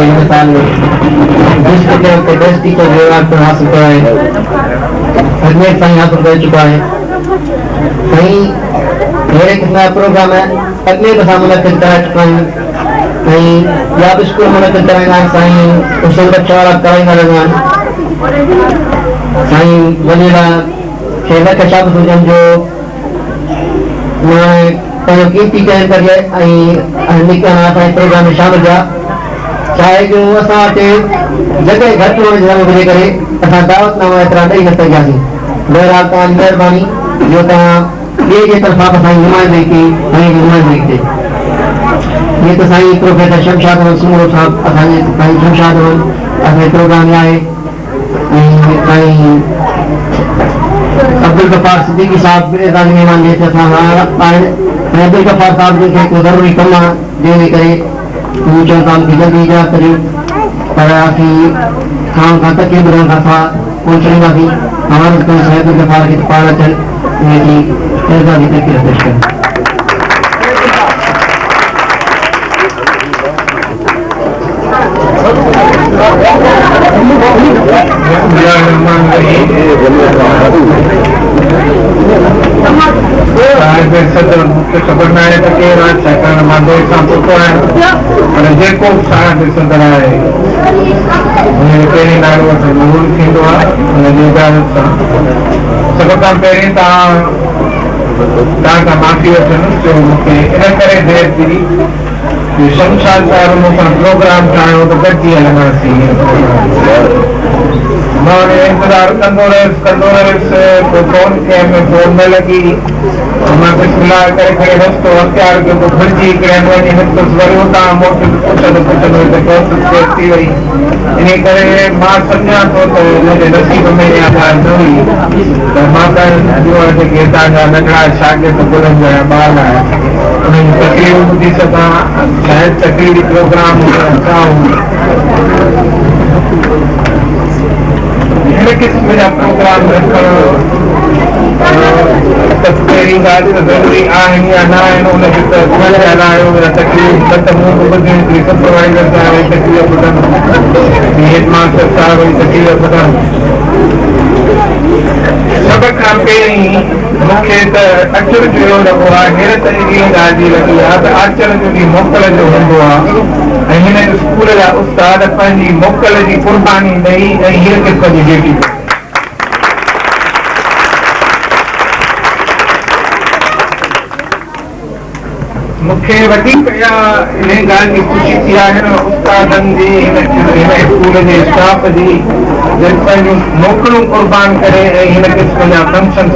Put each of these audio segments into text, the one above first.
हिन साल डिस्ट्रिक्ट के बेस्ट टीचर जो अवार्ड पिणु हासिल कयो आहे, अजमेर साईं हासिल करे चुका है। साईं अहिड़े क़िस्म जा प्रोग्राम अजमेर सां मुनक़िद कराए चुका आहिनि ऐं ॿिया बि स्कूल मुनक़िद कराईंदा आहिनि। साईं उसूल बच्चा वारा कराईंदा रहंदा आहिनि। साईं वॾेरा खे लख शाबत हुजनि जो पंहिंजो कीमती टाइम करिए ऐं निकिरनि असांजे प्रोग्राम में शामिल थिया। चाहे जो असां वटि जॻहि घटि हुअण जे वजह करे असां दावतनामा एतिरा ॾेई न सघियासीं। बहरहाल तव्हांजी महिरबानी जो तव्हां ॿिए जे तरफ़ां असांजी नुमाइंदगी कई, साईं जी नुमाइंदगी कई। हीअं त साईं प्रोफेसर शमशाद अहमद सूमरो साहिबु असांजे साईं शमशाद अहमद असांजे प्रोग्राम में आहे ऐं साईं अब्दुल गफ़ार सिद्दीकी साहिबु एज़ाज़ी महिमान जे हिते असां आहिनि ऐं अब्दुल गफ़ार साहिब खे को ज़रूरी कमु आहे जंहिंजे करे हू चवनि था मूंखे जल्दी इजाज़त करियो, पर असीं खां तकलीफ़ ॿुधण खां असां कोन छॾींदासीं। हवाले कयूं साईं अब्दुल गफ़ार खे पाण अचनि उन जी एज़ाज़ी तकलीफ़ पेश कनि। सदर मूंखे ख़बर न आहे त केरु आहे, छाकाणि मां देरि सां पहुतो आहियां, पर जेको बि साहिब सदर आहे हुनजो पहिरीं नालो वठणु ज़रूरी थींदो आहे। हुनजी इजाज़त सां सभ खां पहिरीं तव्हां खां माफ़ी वठंदुसि जो मूंखे इन करे देरि थी शमशाद साहिब मूंखां प्रोग्राम ठाहियो त गॾिजी हलंदासीं। मां इंतज़ारु कंदो रहियुसि पोइ फोन कंहिं फोन न लॻी, मां बिस्मिल्लाह करे खणी रस्तो अख़्तियार कयो, पोइ भुलिजी हिकिड़े वञी निकितुसि। वरी उतां मोटी पुछंदो थी वई। इन करे मां सम्झां थो त मुंहिंजे नसीब में इहा ॻाल्हि न हुई त मां तव्हां जेके हितां जा नंढड़ा शागिर्द गुलनि जा ॿार आहिनि उन्हनि जी तकलीफ़ ॿुधी सघां। शायदि तकलीफ़ी प्रोग्राम हिन क़िस्म जा प्रोग्राम रखणु त पहिरीं ॻाल्हि त ज़रूरी आहिनि या न आहिनि, उनखे त हलायो या तकलीफ़ न त मूं ॿुधणी थी। सुपरवाइज़र साहिब तकलीफ़ ॿुधनि, हेडमास्टर साहिब जी तकलीफ़ ॿुधनि। सभ खां पहिरीं मूंखे त अचरज जो लॻो आहे, हैरत जी ॻाल्हि जी लॻी आहे त अचरज जी मोकल जो हूंदो आहे ऐं हिन स्कूल जा उस्ताद पंहिंजी मोकल जी कुर्बानी ॾेई ऐं हीअ क़िस्म जी ड्यूटी मूंखे वधीक इहा इन ॻाल्हि जी ख़ुशी थी आहे उस्तादनि जी, हिन स्कूल जे स्टाफ जी जंहिं पंहिंजूं मोकलूं क़ुर्बान करे ऐं हिन क़िस्म जा फंक्शन्स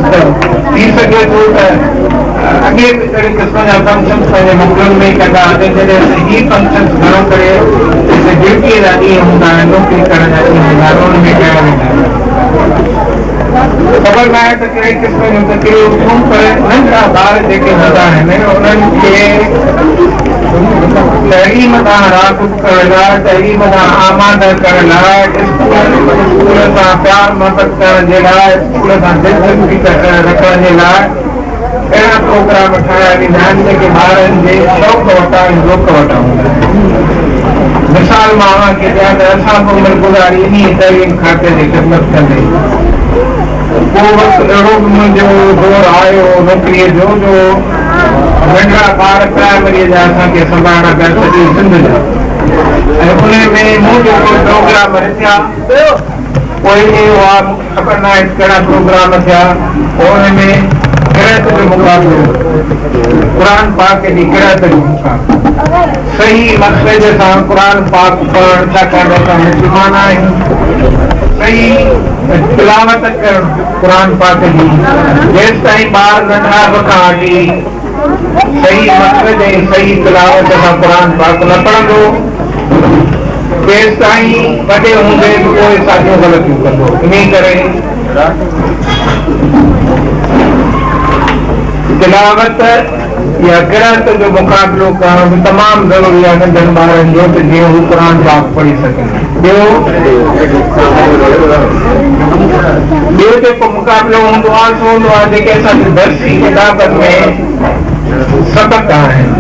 थी सघे थो त अॻे बि अहिड़े क़िस्म जा फंक्शन्स पंहिंजे मोकलुनि में कंदा। जॾहिं ही फंक्शन्स घणो करे ड्यूटीअ जा ॾींहं हूंदा आहिनि, नौकिरी करण जा ॾींहं हूंदा आहिनि, उन में कया वेंदा आहिनि। ख़बर न आहे त कहिड़े क़िस्म जूं तकलीफ़ूं, पर नंढड़ा ॿार जेके हूंदा आहिनि उन्हनि खे तइलीम सां राग़िब करण लाइ, तइलीम सां आमादह करण लाइ, स्कूल सां प्यार मोहबत करण जे लाइ, स्कूल सां दिलचस्पी रखण जे लाइ अहिड़ा प्रोग्राम ठाहिया वेंदा आहिनि जेके ॿारनि जे शौक़ वटां ऐं ज़ौक़ वटां हूंदा आहिनि। मिसाल मां खे ॾियां त असां बि उमिरि गुज़ारी इन तइलीम खाते जी ख़िदमत कंदे को वक़्तु अहिड़ो बि मुंहिंजो दौर आयो नौकिरीअ जो नंढड़ा ॿार प्राइमरीअ जा असांखे संभालणा पिया सॼी सिंध जा, ऐं उन में मुंहिंजो कोई प्रोग्राम थिया कोई इहो आहे मूंखे ख़बर न आहे कहिड़ा प्रोग्राम थिया। पोइ हुन में किरायत जो मुक़ाबिलो, क़ुरान पाक जी किरायत जो मुक़ाबिलो, सही मक़सद सां क़ुरान पाक पढ़णु, छाकाणि असां मुस्लमान आहियूं, सही तिलावत करणु क़ुरान पाक जी, जेसि ताईं ॿार नंढा खां वठी सही मक़सद ऐं सही तिलावत सां क़ुरान पाक न पढ़ंदो तेसि ताईं वॾे हूंदे बि कोई साॻियूं ग़लतियूं कंदो। इन करे तिलावत या किरायत जो मुक़ाबिलो करण बि तमामु ज़रूरी आहे नंढनि ॿारनि जो, त जीअं हू क़ुरान पाक पढ़ी सघनि। ॿियो जेको मुक़ाबिलो हूंदो आहे सो हूंदो आहे जेके असांजी दर्सी किताबनि में सबक आहिनि,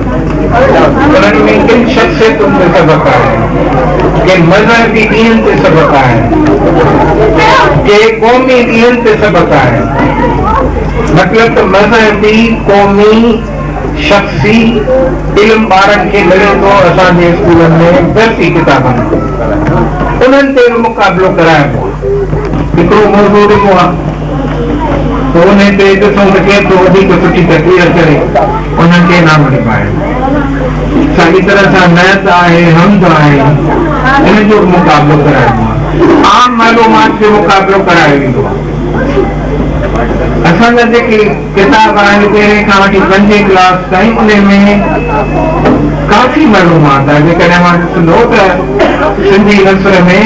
उन्हनि में किन शख़्सियतुनि ते सबक आहिनि, के मज़हबी ॾींहंनि ते सबक़ आहे, के क़ौमी ॾींहंनि ते सबक़ आहे। मतिलब त मज़हबी क़ौमी शख़्सी इल्म ॿारनि खे मिले थो असांजे स्कूलनि में दर्सी किताबनि उन्हनि ते मुक़ाबिलो कराइबो आहे। हिकिड़ो मौज़ू ॾिनो आहे त उन ते ॾिसूं त केतिरो वधीक सुठी तकलीफ़ करे उन्हनि खे इनाम ॾिबाए। साॻी तरह सां नयत आहे, हमद आहे, इन जो मुक़ाबिलो कराइबो आहे। आम मालूमात जो मुक़ाबिलो करायो वेंदो आहे। असांजा जेके किताब आहिनि पहिरें खां वठी 5वीं क्लास ताईं उन में काफ़ी मालूमात आहे। जेकॾहिं मां ॾिसंदो त सिंधी नसर में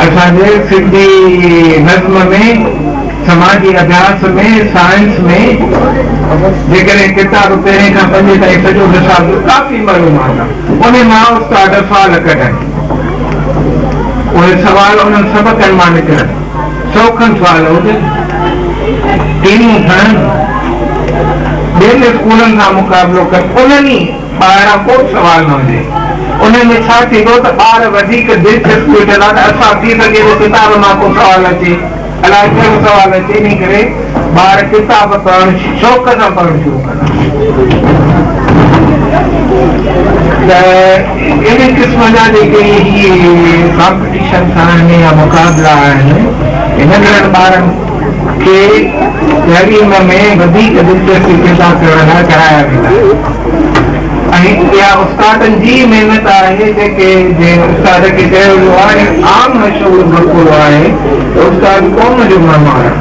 असांजे सिंधी नज़्म में समाजी अभ्यास में साइंस में जेकॾहिं किताब पहिरें खां 5 ताईं सॼो हिसाब काफ़ी मालूमात आहे। उन मां उस्ताद सवाल कढनि, उहे सवाल उन्हनि सबक़नि मां निकिरनि, सौखनि सवाल हुजनि, टीमूं ठहनि, ॿियनि स्कूलनि सां मुक़ाबिलो कनि। उन्हनि ॿाहिरां को सवाल न हुजे। उन में छा थींदो त ॿार वधीक दिलचस्पी वठंदा त असां थी सघे थो किताब मां को सवाल अचे, अलाए कहिड़ो सवाल अचे। इन करे ॿार किताब पढ़णु शौक़ सां पढ़णु शुरू कंदा। त इन क़िस्म जा जेके कॉम्पिटिशन आहिनि या मुक़ाबिला आहिनि, नंढड़नि ॿारनि खे तइलीम में वधीक दिलचस्पी पैदा करण लाइ कराया वेंदा। ऐं इहा उस्तादनि जी महिनत आहे। जेके उस्ताद खे चयो वियो आहे आम मशहूरु मक़बूल आहे त उस्ताद क़ौम जो महिमान आहे,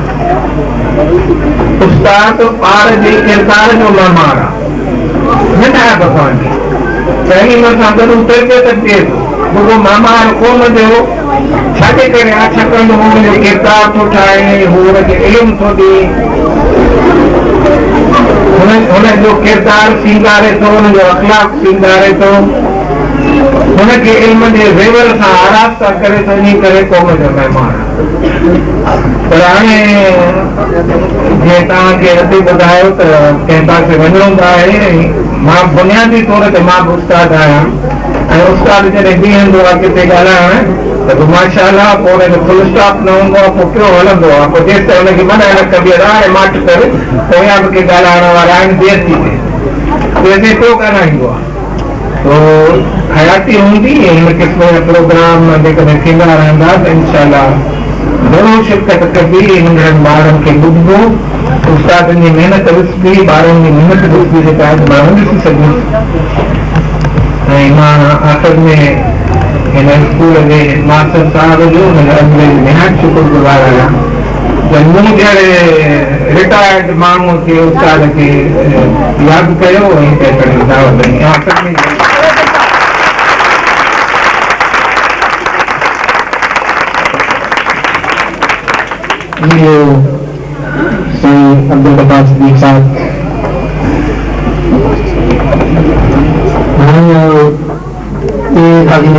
उस्ताद ॿार जे किरदार जो महिमान आहे। न ठाहे पवंदी तइलीम सां गॾु तरबियत थिए थो, रुॻो महिमान क़ौम जो छाजे करे आहे? छाकाणि त हुनजो किरदार थो ठाहे, हुनखे इल्मु थो ॾिए, हुनजो किरदार सींगारे थो, हुनजो अख़लाक सींगारे थो, हुनखे इल्म जे ज़ेवर सां आरास्ता करे थो। इन करे क़ौम जो महिमान आहे। पर हाणे जीअं तव्हांखे अॼु ॿुधायो त कंहिं पासे वञिणो त आहे, मां बुनियादी तौर ते मां बि उस्ताद आहियां ऐं उस्ताद जॾहिं बीहंदो आहे किथे ॻाल्हाइण त पोइ माशाअल्लाह पोइ हुनजो फुल स्टॉप न हूंदो आहे, पोइ पियो हलंदो आहे। पोइ जेसि ताईं हुनखे मना न कबी आहे हाणे माठ करे पोइ या बि के ॻाल्हाइण वारा आहिनि देरि थी थिए तेसिताईं पियो ॻाल्हाईंदो आहे। तो हयाती हूंदी हिन क़िस्म जा प्रोग्राम जेकॾहिं थींदा रहंदा त इंशाअल्लाह ज़रूरु शिरकत कबी। नंढड़नि ॿारनि खे ॿुधबो, उस्तादनि जी महिनत ॾिसबी, ॿारनि जी महिनत ॾिसबी जेका आहे ॿार ॾिसी सघूं। ऐं मां आख़िर में हिन स्कूल जे मास्टर साहिब जो हुनजे निहायत शुक्रगुज़ार आहियां त मूं जहिड़े रिटायर्ड माण्हूअ खे उस्ताद खे यादि कयो ऐं कंहिं दावत ॾिनी। आख़िर में साईं अब्दुल गफ्फार सिद्दीक़ साहब हाणे ये खाली